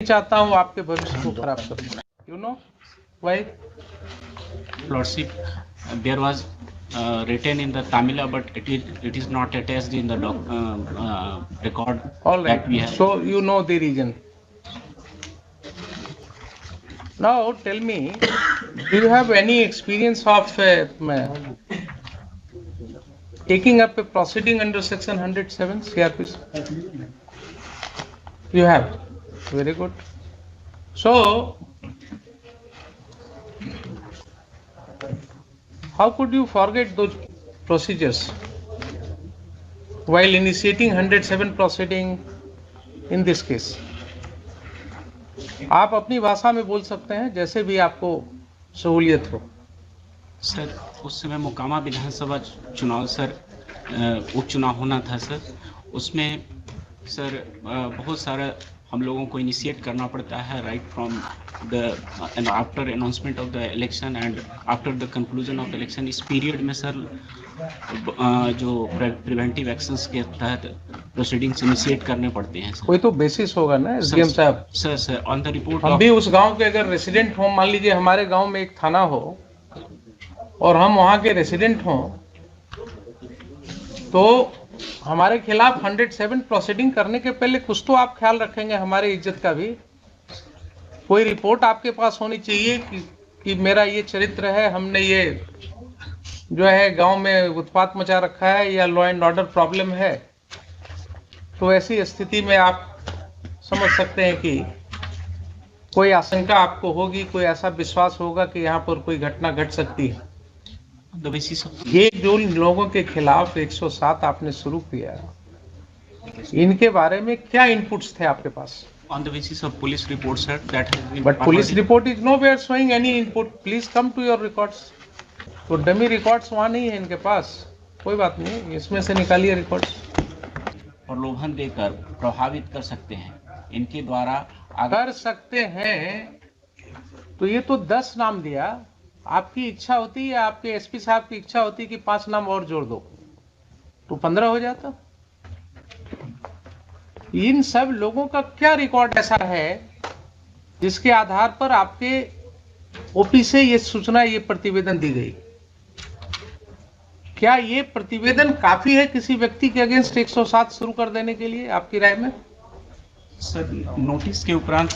चाहता हूँ आपके भविष्य को खराब करूँ। You know why? Lordship, there was written in the Tamila, but it is not attached in the record All right. that we have. So you know the reason. Now tell me, do you have any experience of taking up a proceeding under section 107 CRPC? You have. Very good. So how could you forget those procedures while initiating 107 proceeding in this case? आप अपनी भाषा में बोल सकते हैं जैसे भी आपको सहूलियत हो। सर, उस समय मोकामा विधानसभा चुनाव सर उपचुनाव होना था सर। उसमें सर बहुत सारा हम लोगों को इनिशिएट करना पड़ता है right from the after announcement of the election and after the conclusion of election. इस पीरियड में सर जो प्रिवेंटिव एक्शंस के तहत प्रोसीडिंग्स इनिशिएट करने पड़ते हैं सर। कोई तो बेसिस होगा ना एसडीएम साहब। सर ऑन द रिपोर्ट हम भी उस गांव के अगर रेसिडेंट हो, मान लीजिए हमारे गांव में एक थाना हो और हम वहां के रेसिडेंट हों, तो हमारे खिलाफ 107 प्रोसीडिंग करने के पहले कुछ तो आप ख्याल रखेंगे हमारी इज्जत का भी। कोई रिपोर्ट आपके पास होनी चाहिए कि मेरा ये चरित्र है, हमने ये जो है गांव में उत्पात मचा रखा है या लॉ एंड ऑर्डर प्रॉब्लम है। तो ऐसी स्थिति में आप समझ सकते हैं कि कोई आशंका आपको होगी, कोई ऐसा विश्वास होगा कि यहाँ पर कोई घटना घट सकती है। ये जो लोगों के खिलाफ 107 आपने शुरू किया, इनके बारे में क्या इनपुट्स थे आपके पास? On the basis of police reports, sir, that has been. But police report is nowhere showing any input. Please come to your records. तो डमी रिकॉर्ड्स वहाँ नहीं है इनके पास। कोई बात नहीं, इसमें से निकालिए रिकॉर्ड्स। प्रलोभन देकर प्रभावित कर सकते हैं इनके द्वारा। कर सकते हैं तो ये तो 10 नाम दिया। आपकी इच्छा होती है, आपके एसपी साहब की इच्छा होती है कि 5 नाम और जोड़ दो तो 15 हो जाता। इन सब लोगों का क्या रिकॉर्ड ऐसा है जिसके आधार पर आपके ओपी से ये सूचना, ये प्रतिवेदन दी गई? क्या ये प्रतिवेदन काफी है किसी व्यक्ति के अगेंस्ट 107 शुरू कर देने के लिए आपकी राय में? सर, नोटिस के उपरांत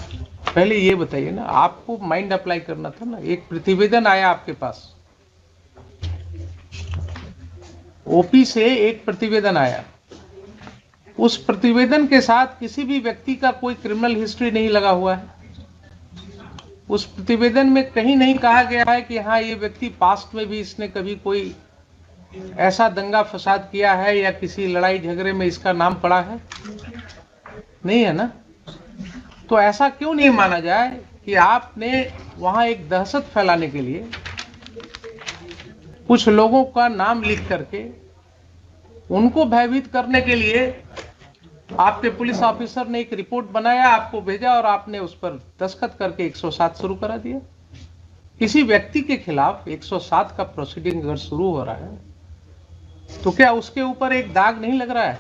पहले ये बताइए ना, आपको माइंड अप्लाई करना था ना। एक प्रतिवेदन आया आपके पास, ओपी से एक प्रतिवेदन आया। उस प्रतिवेदन के साथ किसी भी व्यक्ति का कोई क्रिमिनल हिस्ट्री नहीं लगा हुआ है। उस प्रतिवेदन में कहीं नहीं कहा गया है कि हाँ ये व्यक्ति पास्ट में भी इसने कभी कोई ऐसा दंगा फसाद किया है या किसी लड़ाई झगड़े में इसका नाम पड़ा है। नहीं है ना? तो ऐसा क्यों नहीं माना जाए कि आपने वहां एक दहशत फैलाने के लिए कुछ लोगों का नाम लिख करके उनको भयभीत करने के लिए आपके पुलिस ऑफिसर ने एक रिपोर्ट बनाया, आपको भेजा और आपने उस पर दस्तखत करके 107 शुरू करा दिया। किसी व्यक्ति के खिलाफ 107 का प्रोसीडिंग अगर शुरू हो रहा है तो क्या उसके ऊपर एक दाग नहीं लग रहा है?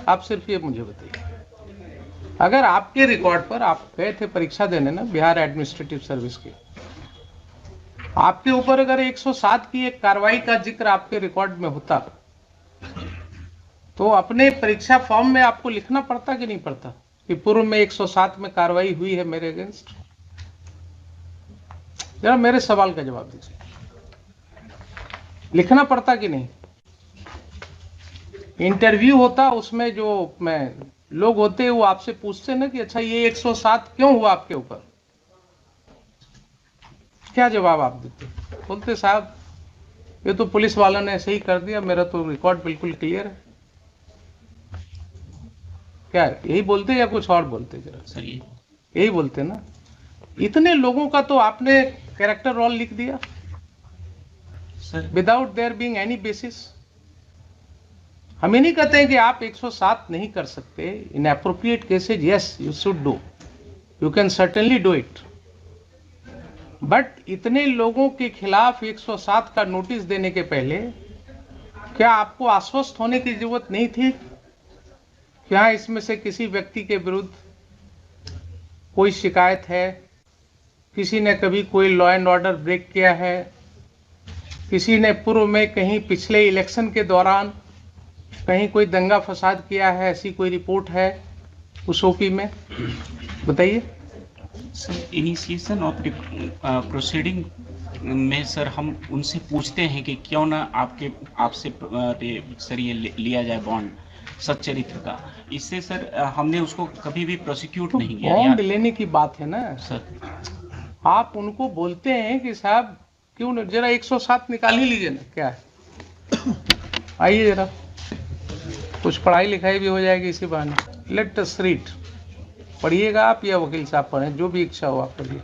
आप सिर्फ ये मुझे बताइए। अगर आपके रिकॉर्ड पर, आप गए थे परीक्षा देने ना बिहार एडमिनिस्ट्रेटिव सर्विस की, आपके ऊपर अगर 107 की एक कार्रवाई का जिक्र आपके रिकॉर्ड में होता तो अपने परीक्षा फॉर्म में आपको लिखना पड़ता कि नहीं पड़ता कि पूर्व में 107 में कार्रवाई हुई है मेरे अगेंस्ट? जरा मेरे सवाल का जवाब दीजिए। लिखना पड़ता कि नहीं? इंटरव्यू होता, उसमें जो लोग होते वो आपसे पूछते ना कि अच्छा ये 107 क्यों हुआ आपके ऊपर? क्या जवाब आप देते? बोलते साहब ये तो पुलिस वालों ने ऐसे ही कर दिया, मेरा तो रिकॉर्ड बिल्कुल क्लियर है। क्या यही बोलते या कुछ और बोलते? जरा सर यही बोलते ना। इतने लोगों का तो आपने कैरेक्टर रोल लिख दिया sir, without their being any basis. हम ये नहीं कहते हैं कि आप 107 नहीं कर सकते। इन appropriate cases yes you should do, you can certainly do it, but इतने लोगों के खिलाफ 107 का नोटिस देने के पहले क्या आपको आश्वस्त होने की जरूरत नहीं थी? क्या इसमें से किसी व्यक्ति के विरुद्ध कोई शिकायत है, किसी ने कभी कोई लॉ एंड ऑर्डर ब्रेक किया है, किसी ने पूर्व में कहीं पिछले इलेक्शन के दौरान कहीं कोई दंगा फसाद किया है, ऐसी कोई रिपोर्ट है उस ओपी में? बताइए। सर इनिशिएशन ऑफ प्रोसीडिंग में सर हम उनसे पूछते हैं कि क्यों ना आपसे सर ये लिया जाए बॉन्ड सच्चरित्र का। इससे सर हमने उसको कभी भी प्रोसिक्यूट नहीं किया। बॉन्ड लेने की बात है ना सर, आप उनको बोलते हैं कि साहब क्यों न जरा 107 निकाल ही लीजिए ना, क्या है, आइए जरा, कुछ पढ़ाई लिखाई भी हो जाएगी इसी बहाने। लेट अस रीड, पढ़िएगा आप या वकील साहब पढ़ें, जो भी इच्छा हो आप पढ़िए।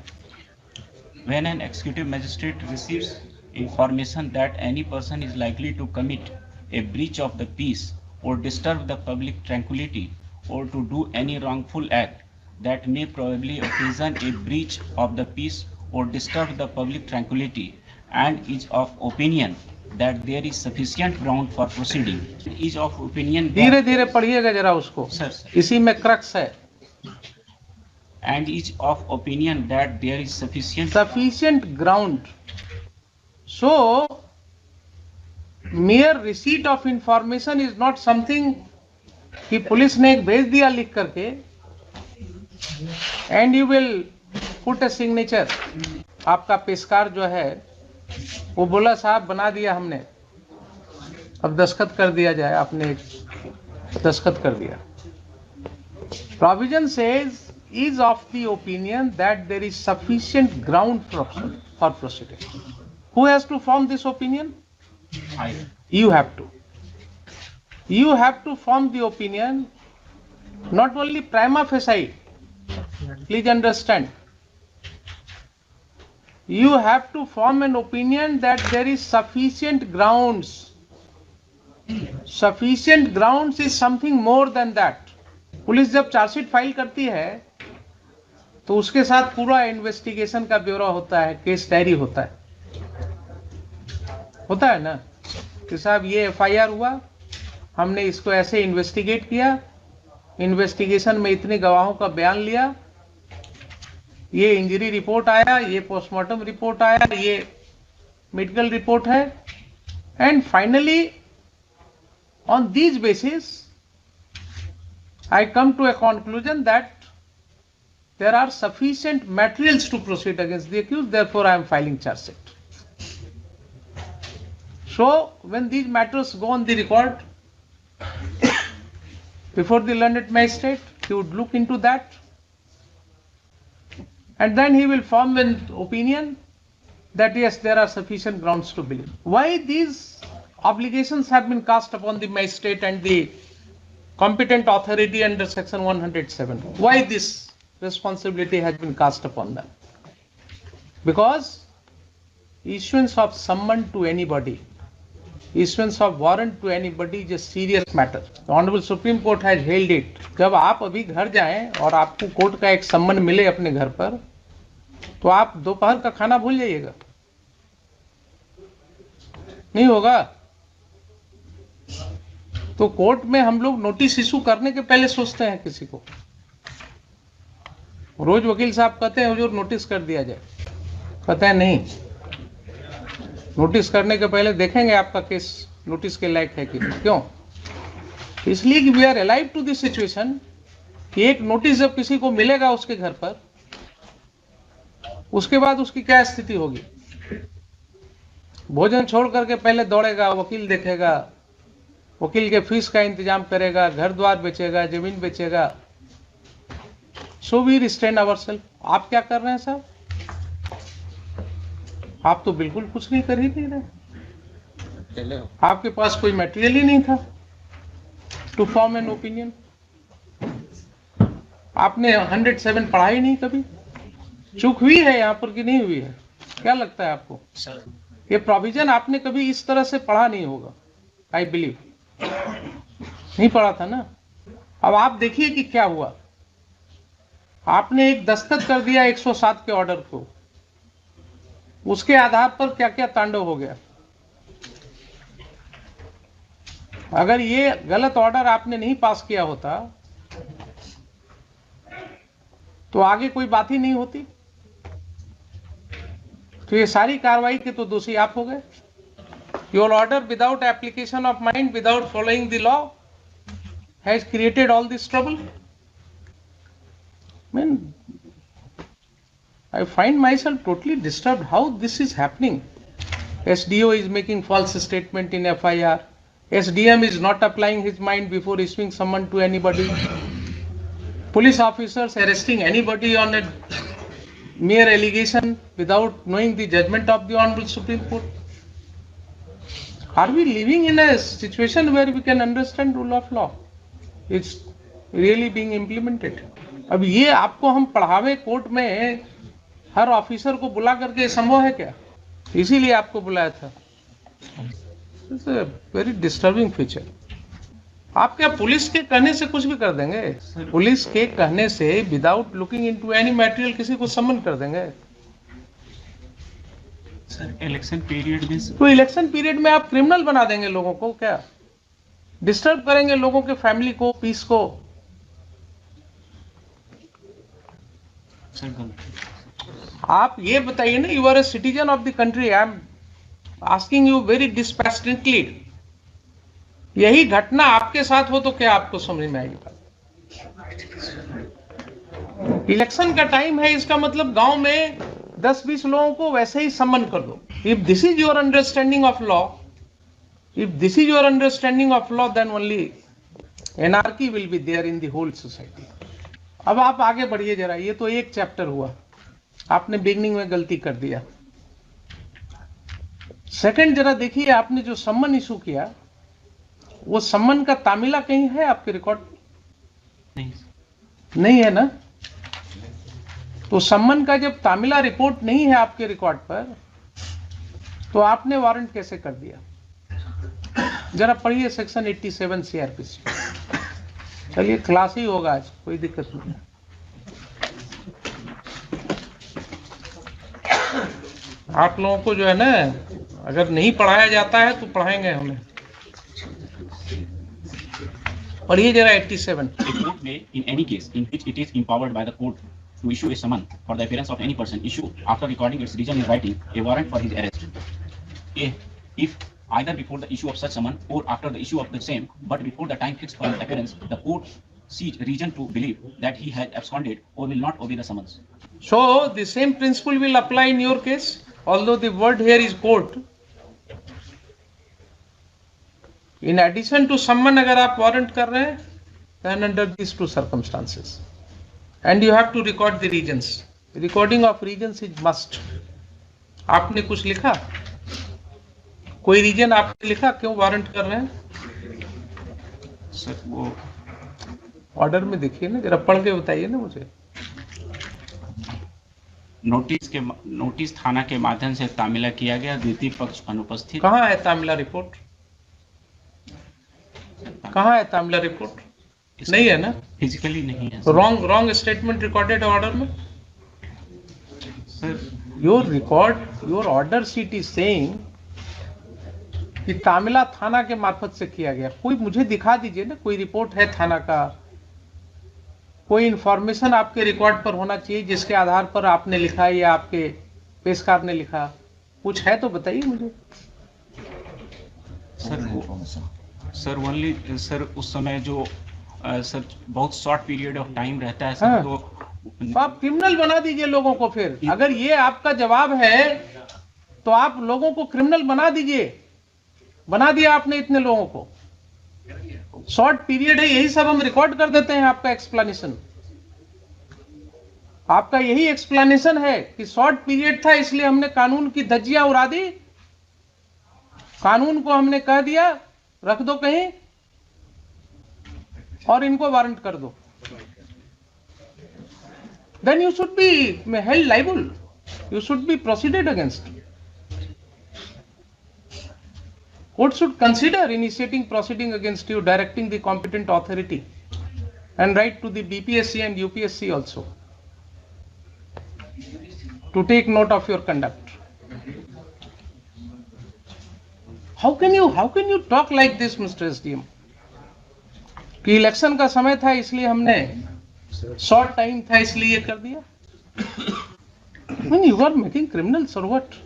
When an executive magistrate receives information that any person is likely to commit a breach of the peace or disturb the public tranquility or to do any wrongful act that may probably occasion a breach of the peace or disturb the public tranquility and is of opinion that there is sufficient ground for proceeding, is of opinion that, धीरे धीरे पढ़िएगा जरा उसको, sir, इसी में crux है। and is of opinion that there is sufficient ground. So mere receipt of information is not something कि police ने एक भेज दिया लिख करके and you will put a signature। आपका पेशकार जो है वो बोला साहब बना दिया हमने, अब दस्तखत कर दिया जाए, आपने एक दस्तखत कर दिया। Provision says is of the opinion that there is sufficient ground for proceeding. Who has to form this opinion? You have to. You have to form the opinion, not only prima facie. Please understand. You have to form an opinion that there is sufficient grounds. Sufficient grounds is something more than that. Police जब chargesheet file करती है तो उसके साथ पूरा investigation का ब्यौरा होता है, केस डायरी होता है ना कि साहब ये एफआईआर हुआ, हमने इसको ऐसे इन्वेस्टिगेट किया, इन्वेस्टिगेशन में इतने गवाहों का बयान लिया, ये इंजरी रिपोर्ट आया, ये पोस्टमार्टम रिपोर्ट आया, ये मेडिकल रिपोर्ट है, and finally on these basis I come to a conclusion that there are sufficient materials to proceed against the accused, therefore I am filing charge sheet. So when these matters go on the record before the learned magistrate, he would look into that and then he will form an opinion that yes, there are sufficient grounds to believe. Why these obligations have been cast upon the magistrate and the competent authority under section 107? Why this responsibility has been cast upon them? Because issuance of summon to anybody, issuance of warrant to anybody is a serious matter. The Honorable Supreme Court has held it. जब आप अभी घर जाएं और आपको court का एक सम्मन मिले अपने घर पर, तो आप दोपहर का खाना भूल जाइएगा, नहीं होगा। तो कोर्ट में हम लोग नोटिस इशू करने के पहले सोचते हैं किसी को, रोज वकील साहब कहते हैं हुजूर नोटिस कर दिया जाए, कहते हैं नहीं, नोटिस करने के पहले देखेंगे आपका केस नोटिस के लायक है कि नहीं। क्यों? इसलिए कि we are alive to this situation कि एक नोटिस जब किसी को मिलेगा उसके घर पर, उसके बाद उसकी क्या स्थिति होगी। भोजन छोड़ करके पहले दौड़ेगा, वकील देखेगा, वकील के फीस का इंतजाम करेगा, घर द्वार बेचेगा, जमीन बेचेगा। So we restrain ourselves. आप क्या कर रहे हैं साहब? आप तो बिल्कुल कुछ नहीं कर ही नहीं रहे, आपके पास कोई मटेरियल ही नहीं था टू फॉर्म एन ओपिनियन। आपने 107 पढ़ा ही नहीं कभी। चूक हुई है यहाँ पर कि नहीं हुई है? क्या लगता है आपको? ये प्रोविजन आपने कभी इस तरह से पढ़ा नहीं होगा, आई बिलीव। नहीं पढ़ा था ना। अब आप देखिए कि क्या हुआ। आपने एक दस्तखत कर दिया 107 के ऑर्डर को, उसके आधार पर क्या क्या तांडव हो गया। अगर ये गलत ऑर्डर आपने नहीं पास किया होता तो आगे कोई बात ही नहीं होती। तो ये सारी कार्रवाई के तो दोषी आप हो गए। Your order without application of mind, without following the law has created all this trouble. Mean I find myself totally disturbed how this is happening. SDO is making false statement in FIR. SDM is not applying his mind before issuing summon to anybody. Police officers arresting anybody on a mere allegation without knowing the judgment of the Honorable Supreme Court. Are we living in a situation where we can understand rule of law? It's really being implemented. अब ये आपको हम पढ़ावे court में हर officer को बुला करके संभव है क्या? इसीलिए आपको बुलाया था। It's a very disturbing feature. आप क्या पुलिस के कहने से कुछ भी कर देंगे? पुलिस के कहने से without looking into any material किसी को समन कर देंगे? सर इलेक्शन पीरियड में तो इलेक्शन पीरियड में आप क्रिमिनल बना देंगे लोगों को क्या? डिस्टर्ब करेंगे लोगों के फैमिली को, पीस को। आप ये बताइए ना, you are a citizen of the country, I am asking you very dispassionately, यही घटना आपके साथ हो तो क्या आपको समझ में आएगी बात? इलेक्शन का टाइम है, इसका मतलब गांव में 10-20 लोगों को वैसे ही सम्मन कर दो। If this is your understanding of law, if this is your understanding of law, then only anarchy will be there in the whole society. अब आप आगे बढ़िए जरा, ये तो एक चैप्टर हुआ, आपने बिगनिंग में गलती कर दिया। सेकंड जरा देखिए, आपने जो सम्मन इशू किया, वो सम्मन का तामिला कहीं है आपके रिकॉर्ड? नहीं है ना? तो सम्मन का जब तामिला रिपोर्ट नहीं है आपके रिकॉर्ड पर, तो आपने वारंट कैसे कर दिया? जरा पढ़िए सेक्शन 87 सीआरपीसी। चलिए क्लास ही होगा आज, कोई दिक्कत नहीं। आप लोगों को जो है ना, अगर नहीं पढ़ाया जाता है तो पढ़ाएंगे हमें। पढ़िए जरा 87। A court may, in any case in which it is empowered by the court to issue a summon for the appearance of any person, issue after recording its reason in writing a warrant for his arrest. If either before the issue of such summon or after the issue of the same, but before the time fixed for his appearance, the court sees reason to believe that he has absconded or will not obey the summons. So the same principle will apply in your case, although the word here is court. In addition to summon, अगर आप warrant कर रहे हैं, then under these two circumstances, and you have to record the reasons. Recording of reasons is must. आपने कुछ लिखा? कोई reason आपने लिखा क्यों वारंट कर रहे हैं? सर वो ऑर्डर में देखिए ना, जरा पढ़ के बताइए ना मुझे। नोटिस थाना के माध्यम से तामिला किया गया, द्वितीय पक्ष अनुपस्थित। कहाँ है तामिला रिपोर्ट? कहाँ है तामिला रिपोर्ट? नहीं है ना? फिजिकली नहीं है। रॉन्ग स्टेटमेंट रिकॉर्डेड ऑर्डर में। Sir your order sheet is saying कि तामिला थाना के मार्फत से किया गया। कोई मुझे दिखा दीजिए ना, कोई रिपोर्ट है थाना का, कोई इंफॉर्मेशन आपके रिकॉर्ड पर होना चाहिए जिसके आधार पर आपने लिखा या आपके पेशकार ने लिखा। कुछ है तो बताइए मुझे। सर ओनली सर उस समय जो सर बहुत शॉर्ट पीरियड ऑफ टाइम रहता है सर। हाँ। तो आप क्रिमिनल बना दीजिए लोगों को। फिर अगर ये आपका जवाब है तो आप लोगों को क्रिमिनल बना दीजिए। बना दिया आपने इतने लोगों को। शॉर्ट पीरियड है, यही सब हम रिकॉर्ड कर देते हैं। आपका एक्सप्लेनेशन, आपका यही एक्सप्लेनेशन है कि शॉर्ट पीरियड था इसलिए हमने कानून की धज्जियां उड़ा दी। कानून को हमने कह दिया रख दो कहीं और इनको वारंट कर दो। Then you should be held liable. You should be proceeded against. Court should consider initiating proceeding against you, directing the competent authority, and write to the BPSC and UPSC also to take note of your conduct. How can you talk like this, Mr. SDM? कि election का समय था इसलिए हमने short time था इसलिए कर दिया। When you are making criminals or what?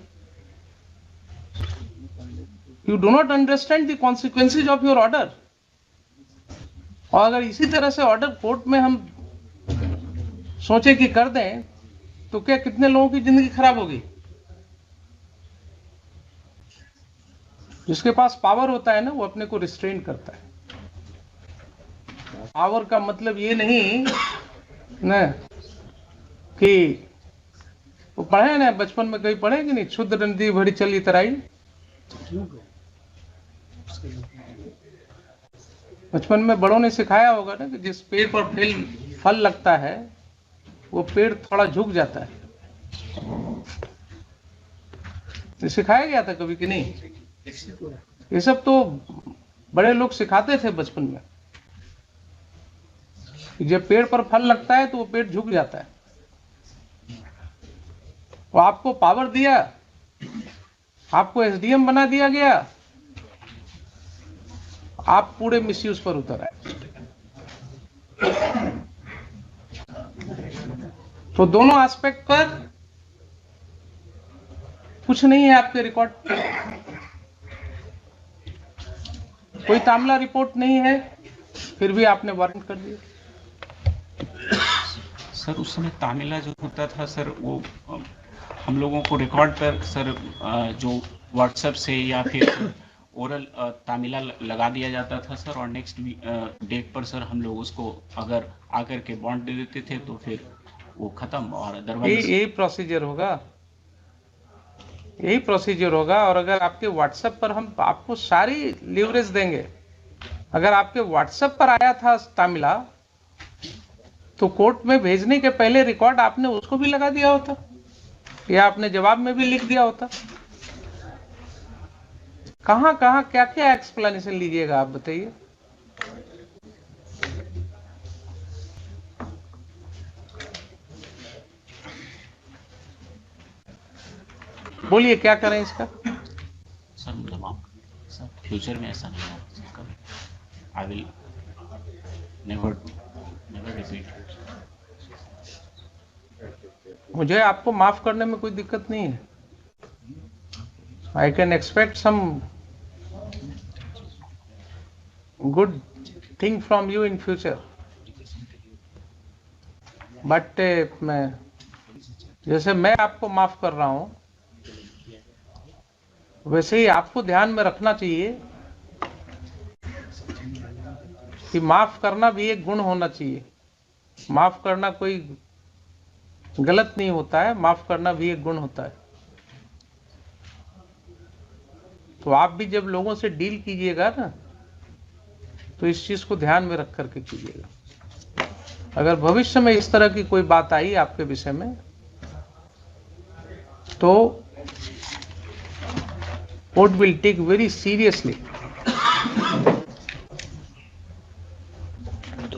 You do not understand the consequences of your order. और अगर इसी तरह से ऑर्डर कोर्ट में हम सोचे कि कर दें तो क्या कितने लोगों की जिंदगी खराब होगी। जिसके पास पावर होता है ना वो अपने को रिस्ट्रेन करता है। पावर का मतलब ये नहीं ना कि वो पढ़े ना, बचपन में कहीं पढ़े कि नहीं, क्षुद्र नदी भरी चली तराई। बचपन में बड़ों ने सिखाया होगा ना कि जिस पेड़ पर फल लगता है वो पेड़ थोड़ा झुक जाता है। ये सिखाया गया था कभी कि नहीं? ये सब तो बड़े लोग सिखाते थे बचपन में कि जब पेड़ पर फल लगता है तो वो पेड़ झुक जाता है। वो आपको पावर दिया, आपको एसडीएम बना दिया गया, आप पूरे मिसयूज पर उतर आए। तो दोनों एस्पेक्ट पर कुछ नहीं है आपके रिकॉर्ड, कोई तामला रिपोर्ट नहीं है, फिर भी आपने वारंट कर दिया। सर उस समय तामिला जो होता था सर वो हम लोगों को रिकॉर्ड पर सर जो व्हाट्सएप से या फिर ओरल तामिला लगा दिया जाता था सर, और नेक्स्ट डेट पर सर हम लोग उसको अगर आकर के बॉन्ड दे देते थे तो फिर वो खत्म। और अदरवाइज यही प्रोसीजर होगा, यही प्रोसीजर होगा। और अगर आपके व्हाट्सएप पर हम आपको सारी लीवरेज देंगे, अगर आपके व्हाट्सएप पर आया था तामिला तो कोर्ट में भेजने के पहले रिकॉर्ड आपने उसको भी लगा दिया होता या आपने जवाब में भी लिख दिया होता। कहां कहां क्या क्या एक्सप्लेनेशन लीजिएगा आप बताइए। बोलिए क्या करें इसका। सर मतलब सर फ्यूचर में ऐसा नहीं होगा। I will never repeat. मुझे आपको माफ करने में कोई दिक्कत नहीं है। I can expect some good thing from you in future, but मैं जैसे मैं आपको माफ कर रहा हूं वैसे ही आपको ध्यान में रखना चाहिए कि माफ करना भी एक गुण होना चाहिए। माफ करना कोई गलत नहीं होता है, माफ करना भी एक गुण होता है। तो आप भी जब लोगों से डील कीजिएगा ना तो इस चीज को ध्यान में रख करके कीजिएगा। अगर भविष्य में इस तरह की कोई बात आई आपके विषय में तो court will take very seriously.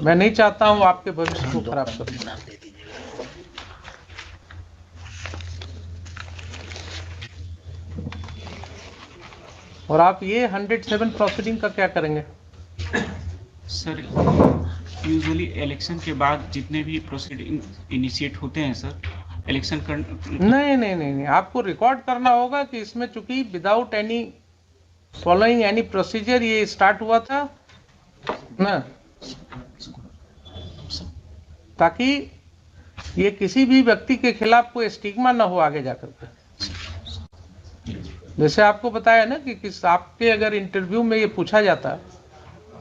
मैं नहीं चाहता हूं आपके भविष्य को खराब करना। और आप ये 107 प्रोसीडिंग का क्या करेंगे? सर यूजुअली इलेक्शन के बाद जितने भी प्रोसीडिंग इनिशिएट होते हैं सर, इलेक्शन कर नहीं, आपको रिकॉर्ड करना होगा कि इसमें चूंकि without any following any procedure ये स्टार्ट हुआ था ना, ताकि ये किसी भी व्यक्ति के खिलाफ कोई स्टिग्मा ना हो आगे जाकर के। जैसे आपको बताया ना कि किस आपके अगर इंटरव्यू में ये पूछा जाता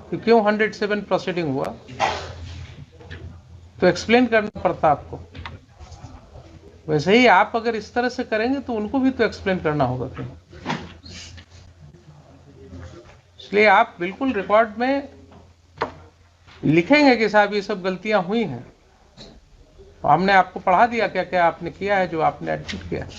कि क्यों 107 प्रोसीडिंग हुआ तो एक्सप्लेन करना पड़ता आपको। वैसे ही आप अगर इस तरह से करेंगे तो उनको भी तो एक्सप्लेन करना होगा कहीं। इसलिए आप बिल्कुल रिकॉर्ड में लिखेंगे कि साहब ये सब गलतियां हुई हैं। हमने आपको पढ़ा दिया क्या क्या आपने किया है जो आपने एडमिट किया है।